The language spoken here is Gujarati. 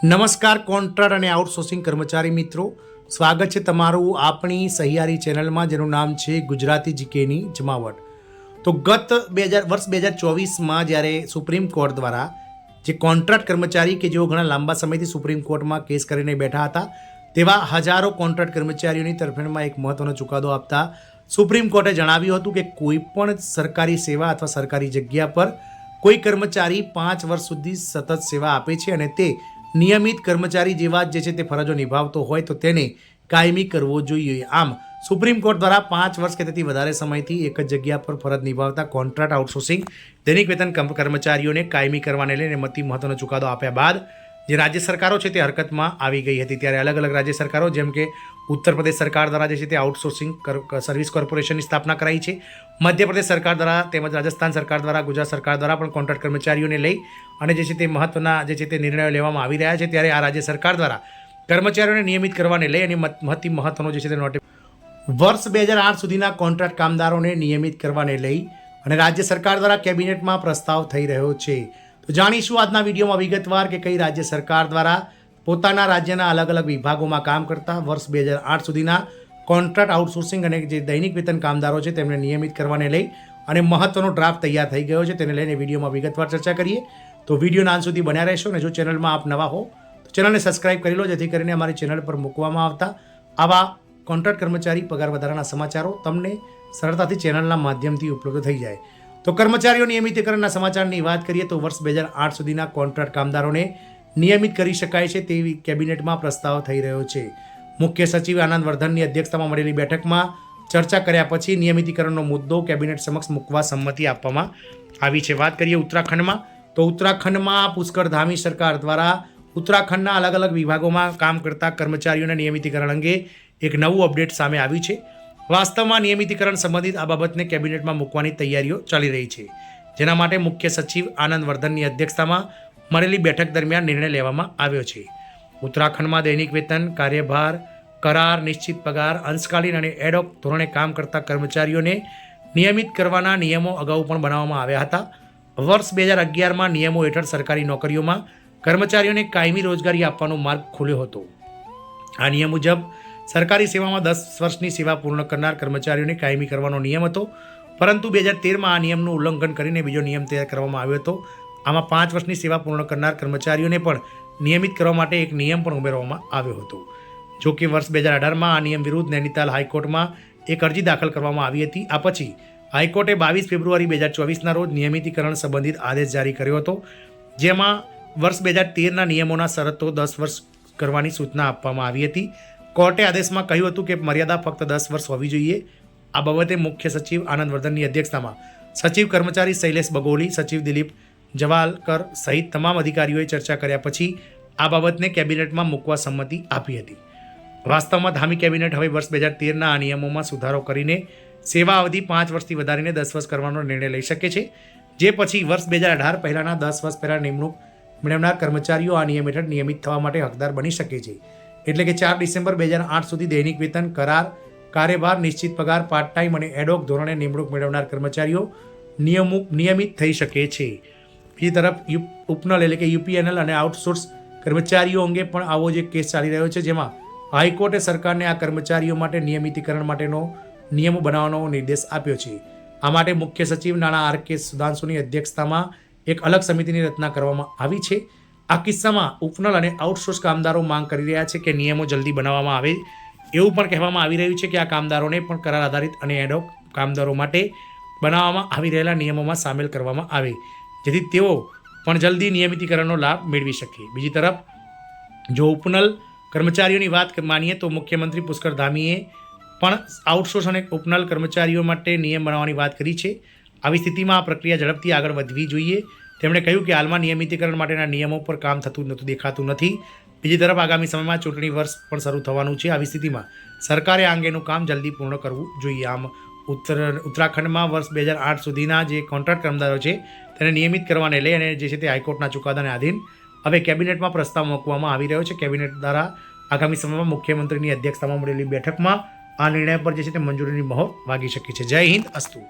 નમસ્કાર કોન્ટ્રાક્ટ અને આઉટસોર્સિંગ કર્મચારી મિત્રો, સ્વાગત છે તમારું આપણી સહિયારી ચેનલમાં જેનું નામ છે ગુજરાતી જીકેની જમાવટ. તો ગત વર્ષ 2024માં જ્યારે સુપ્રીમ કોર્ટ દ્વારા જે કોન્ટ્રાક્ટ કર્મચારી કે જેઓ ઘણા લાંબા સમયથી સુપ્રીમ કોર્ટમાં કેસ કરીને બેઠા હતા તેવા હજારો કોન્ટ્રાક્ટ કર્મચારીઓની તરફેણમાં એક મહત્વનો ચુકાદો આપતા સુપ્રીમ કોર્ટે જણાવ્યું હતું કે કોઈ પણ સરકારી સેવા અથવા સરકારી જગ્યા પર કોઈ કર્મચારી 5 વર્ષ સુધી સતત સેવા આપે છે અને તે નિયમિત કર્મચારી જેવા જે છે તે ફરજો નિભાવતો હોય તો તેને કાયમી કરવો જોઈએ. આમ સુપ્રીમ કોર્ટ દ્વારા 5 વર્ષ કે તેથી વધારે સમયથી એક જ જગ્યા પર ફરજ નિભાવતા કોન્ટ્રાક્ટ આઉટસોર્સિંગ દૈનિક વેતન કર્મચારીઓને કાયમી કરવાને લઈને મહત્વનો ચુકાદો આપ્યા બાદ જે રાજ્ય સરકારો છે તે હરકતમાં આવી ગઈ હતી. ત્યારે અલગ અલગ રાજ્ય સરકારો જેમ કે ઉત્તર પ્રદેશ સરકાર દ્વારા જે છે તે આઉટસોર્સિંગ સર્વિસ કોર્પોરેશનની સ્થાપના કરાઈ છે. મધ્યપ્રદેશ સરકાર દ્વારા તેમજ રાજસ્થાન સરકાર દ્વારા, ગુજરાત સરકાર દ્વારા પણ કોન્ટ્રાક્ટ કર્મચારીઓને લઈ અને જે છે તે મહત્વના જે છે તે નિર્ણયો લેવામાં આવી રહ્યા છે. ત્યારે આ રાજ્ય સરકાર દ્વારા કર્મચારીઓને નિયમિત કરવાને લઈ અને મહત્વનો જે છે તે વર્ષ 2008 સુધીના કોન્ટ્રાક્ટ કામદારોને નિયમિત કરવાને લઈ અને રાજ્ય સરકાર દ્વારા કેબિનેટમાં પ્રસ્તાવ થઈ રહ્યો છે. તો જાણીશું આજના વિડીયોમાં વિગતવાર કે કઈ રાજ્ય સરકાર દ્વારા પોતાના રાજ્યના અલગ અલગ વિભાગોમાં કામ કરતા વર્ષ 2008 સુધીના કોન્ટ્રાક્ટ આઉટસોર્સિંગ અને જે દૈનિક વેતન કામદારો છે તેમને નિયમિત કરવાને લઈ અને મહત્વનો ડ્રાફ્ટ તૈયાર થઈ ગયો છે તેને લઈને વિડીયોમાં વિગતવાર ચર્ચા કરીએ. તો વિડીયોના અંત સુધી બન્યા રહેશો અને જો ચેનલમાં આપ નવા હો તો ચેનલને સબસ્ક્રાઇબ કરી લો જેથી કરીને અમારી ચેનલ પર મૂકવામાં આવતા આવા કોન્ટ્રાક્ટ કર્મચારી પગાર વધારાના સમાચારો તમને સરળતાથી ચેનલના માધ્યમથી ઉપલબ્ધ થઈ જાય. તો કર્મચારીઓ નિયમિતીકરણના સમાચારની વાત કરીએ તો વર્ષ 2008 સુધીના કોન્ટ્રાક્ટ કામદારોને નિયમિત કરી શકાય છે તેવી કેબિનેટમાં પ્રસ્તાવ થઈ રહ્યો છે. મુખ્ય સચિવ આનંદ વર્ધનની અધ્યક્ષતામાં મળેલી બેઠકમાં ચર્ચા કર્યા પછી નિયમિતીકરણનો મુદ્દો કેબિનેટ સમક્ષ મૂકવા સંમતિ આપવામાં આવી છે. વાત કરીએ ઉત્તરાખંડમાં તો ઉત્તરાખંડમાં પુષ્કર ધામી સરકાર દ્વારા ઉત્તરાખંડના અલગ અલગ વિભાગોમાં કામ કરતા કર્મચારીઓના નિયમિતીકરણ અંગે એક નવું અપડેટ સામે આવ્યું છે. વાસ્તવમાં નિયમિતીકરણ સંબંધિત આ બાબતને કેબિનેટમાં મૂકવાની તૈયારીઓ ચાલી રહી છે, જેના માટે મુખ્ય સચિવ આનંદ વર્ધનની અધ્યક્ષતામાં મળેલી બેઠક દરમિયાન નિર્ણય લેવામાં આવ્યો છે. ઉત્તરાખંડમાં દૈનિક વેતન, કાર્યભાર, કરાર, નિશ્ચિત પગાર, અંશકાલીન અને એડોક ધોરણે કામ કરતા કર્મચારીઓને નિયમિત કરવાના નિયમો અગાઉ પણ બનાવવામાં આવ્યા હતા. વર્ષ 2011માં નિયમો હેઠળ સરકારી નોકરીઓમાં કર્મચારીઓને કાયમી રોજગારી આપવાનો માર્ગ ખુલ્યો હતો. આ નિયમ મુજબ સરકારી સેવામાં 10 વર્ષની સેવા પૂર્ણ કરનાર કર્મચારીઓને કાયમી કરવાનો નિયમ હતો, પરંતુ 2013માં આ નિયમનું ઉલ્લંઘન કરીને બીજો નિયમ તૈયાર કરવામાં આવ્યો હતો. આમાં 5 વર્ષની સેવા પૂર્ણ કરનાર કર્મચારીઓને પણ નિયમિત કરવા માટે એક નિયમ પણ ઉમેરવામાં આવ્યો હતો. જો કે વર્ષ 2018માં આ નિયમ વિરુદ્ધ નૈનીતાલ હાઈકોર્ટમાં એક અરજી દાખલ કરવામાં આવી હતી. આ પછી હાઈકોર્ટે 22 ફેબ્રુઆરી 2024ના રોજ નિયમિતીકરણ સંબંધિત આદેશ જારી કર્યો હતો, જેમાં વર્ષ 2013ના નિયમોના શરતો 10 વર્ષ કરવાની સૂચના આપવામાં આવી હતી. કોર્ટે આદેશમાં કહ્યું હતું કે મર્યાદા ફક્ત 10 વર્ષ હોવી જોઈએ. આ બાબતે મુખ્ય સચિવ આનંદ વર્ધનની અધ્યક્ષતામાં સચિવ કર્મચારી શૈલેષ બગોલી, સચિવ દિલીપ જવાલકર સહિત તમામ અધિકારીઓએ ચર્ચા કર્યા પછી આ બાબતને કેબિનેટમાં મૂકવા સંમતિ આપી હતી. વાસ્તવમાં ધામી કેબિનેટ હવે વર્ષ 2013ના આ નિયમોમાં સુધારો કરીને સેવા અવધિ 5 વર્ષથી વધારીને 10 વર્ષ કરવાનો નિર્ણય લઈ શકે છે, જે પછી વર્ષ 2018 પહેલાંના 10 વર્ષ પહેલાં નિમણૂક મેળવનાર કર્મચારીઓ આ નિયમ હેઠળ નિયમિત થવા માટે હકદાર બની શકે છે. એટલે કે 4 ડિસેમ્બર 2008 સુધી દૈનિક વેતન, કરાર, કાર્યભાર, નિશ્ચિત પગાર, પાર્ટ ટાઈમ અને એડોક ધોરણે નિમણૂક મેળવનાર કર્મચારીઓ નિયમિત થઈ શકે છે. બીજી તરફ ઉપનલ એટલે કે યુપીએનએલ અને આઉટસોર્સ કર્મચારીઓ અંગે પણ આવો જ એક કેસ ચાલી રહ્યો છે, જેમાં હાઈકોર્ટે સરકારને આ કર્મચારીઓ માટે નિયમિતીકરણ માટેનો નિયમો બનાવવાનો નિર્દેશ આપ્યો છે. આ માટે મુખ્ય સચિવ નાણાં આર.કે. સુધાંશુની અધ્યક્ષતામાં એક અલગ સમિતિની રચના કરવામાં આવી છે. આ કિસ્સામાં ઉપનલ અને આઉટસોર્સ કામદારો માંગ કરી રહ્યા છે કે નિયમો જલ્દી બનાવવામાં આવે. એવું પણ કહેવામાં આવી રહ્યું છે કે આ કામદારોને પણ કરાર આધારિત અને એડોક કામદારો માટે બનાવવામાં આવી રહેલા નિયમોમાં સામેલ કરવામાં આવે, જેથી તેઓ પણ જલ્દી નિયમિતીકરણનો લાભ મેળવી શકે. બીજી તરફ જો ઉપનલ કર્મચારીઓની વાત માનીએ તો મુખ્યમંત્રી પુષ્કર ધામીએ પણ આઉટસોર્સ અને ઉપનલ કર્મચારીઓ માટે નિયમ બનાવવાની વાત કરી છે. આવી સ્થિતિમાં આ પ્રક્રિયા ઝડપથી આગળ વધવી જોઈએ. તેમણે કહ્યું કે હાલમાં નિયમિતીકરણ માટેના નિયમો પર કામ દેખાતું નથી. બીજી તરફ આગામી સમયમાં ચૂંટણી વર્ષ પણ શરૂ થવાનું છે. આવી સ્થિતિમાં સરકારે આ અંગેનું કામ જલ્દી પૂર્ણ કરવું જોઈએ. આમ ઉત્તરાખંડમાં વર્ષ 2008 સુધીના જે કોન્ટ્રાક્ટ કામદારો છે તેને નિયમિત કરવાને લઈ અને જે છે તે હાઈકોર્ટના ચુકાદાને આધીન હવે કેબિનેટમાં પ્રસ્તાવ મૂકવામાં આવી રહ્યો છે. કેબિનેટ દ્વારા આગામી સમયમાં મુખ્યમંત્રીની અધ્યક્ષતામાં મળેલી બેઠકમાં આ નિર્ણય પર જે છે તે મંજૂરીની મહોર વાગી શકે છે. જય હિન્દ, અસ્તુ.